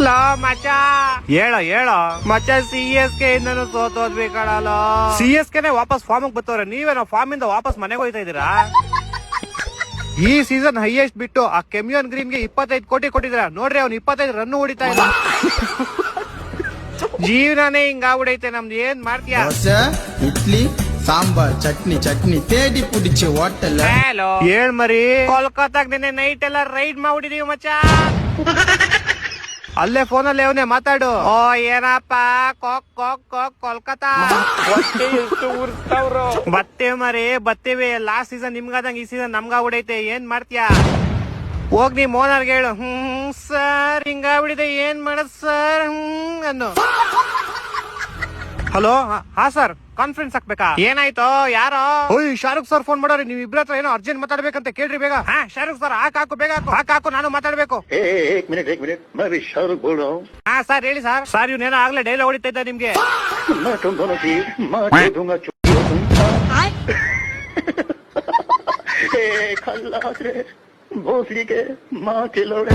Low ಮಚ ಹೇಳೋ ಮಚ CSK ಇಂದನು ಸೋತೋದ್ವಿ ಕಣಲ್ಲ. CSKನೆ ವಾಪಸ್ ಫಾರ್ಮ್ ಬರ್ತವ್ರೆ, ನೀವೇನೋ ಫಾರ್ಮ್ ಇಂದ ವಾಪಸ್ ಮನೆಗೆ ಹೋಯ್ತಾ ಇದೀರಾ? ಈ ಸೀಸನ್ ಹೈಯೆಸ್ಟ್ ಬಿಟ್ಟು ಆ ಕೆಮಿಯನ್ ಗ್ರೀನ್ ಗೆ 25 ಕೋಟಿ ಕೊಟ್ಟಿದ್ರ ನೋಡ್ರಿ, ಅವ್ನು 25 ರನ್ ಹೊಡಿತಾ ಇಲ್ಲ. ಜೀವನನೇ ಹಿಂಗಾಗ್ಬಿಡೈತೆ ನಮ್ದು, ಏನ್ ಮಾಡ್ತೀಯಾ? ಇಡ್ಲಿ ಸಾಂಬಾರ್ ಚಟ್ನಿ ಚಟ್ನಿ ತೇಡಿ ಪುಡಿಚೆ ಹೋಟೆಲ್. ಹೇಳ್ ಮರಿ, ಕೋಲ್ಕತ್ತಾಗ ನಿನ್ನೆ ನೈಟ್ ಎಲ್ಲ ರೈಡ್ ಮಾಡ್ಬಿಟ್ಟಿದೀವಿ ಮಚ್ಚ. ಅಲ್ಲೇ ಫೋನಲ್ಲಿ ಅವನೇ ಮಾತಾಡು. ಓ ಏನಪ್ಪ ಕೋಕ್ ಕೋಕ್ ಕೋಕ್ ಕೋಲ್ಕತ್ತಾ ಬತ್ತೇವ್ ಮರಿ ಬತ್ತೇವಿ. ಲಾಸ್ಟ್ ಸೀಸನ್ ನಿಮ್ಗಾದಂಗ ಈ ಸೀಸನ್ ನಮ್ಗಾಗ್ಬಿಡೈತೆ, ಏನ್ ಮಾಡ್ತೀಯಾ? ಹೋಗ್ ನೀ ಮೋನರ್ಗೆ ಹೇಳು. ಸರ್ ಹಿಂಗಾಗ್ಬಿಡಿದೆ, ಏನ್ ಮಾಡದ್ ಸರ್ ಅನ್ನು. ಹಲೋ, ಹಾ ಸರ್, ಕಾನ್ಫರೆನ್ಸ್ ಹಾಕ್ಬೇಕಾ? ಏನಾಯ್ತು? ಯಾರೋ? ಓಯ್ ಶಾರುಖ್ ಸರ್ ಫೋನ್ ಮಾಡೋರಿ, ನೀವ್ ಇಬ್ರ ಹತ್ರ ಏನೋ ಅರ್ಜೆಂಟ್ ಮಾತಾಡ್ಬೇಕಂತ ಕೇಳ್ರಿ ಬೇಗ. ಹಾ ಶಾರುಖ್ ಸರ್ ಹಾಕು ಬೇಗ ಹಾಕು, ನಾನು ಮಾತಾಡ್ಬೇಕು. एक मिनट मैं भी शाहरुख बोल रहा हूँ. ಹಾ ಸರ್ ಹೇಳಿ ಸರ್. ಸರ್ ಇವ್ನೇನೋ ಆಗ್ಲೇ ಡೈಲಾಗ್ ಹೊಡಿತಾ ಇದ್ದ ನಿಮ್ಗೆ. मैं तुम दोनों की माँ दे दूंगा खल्लास रे भोसड़ी के माँ के लोड़े.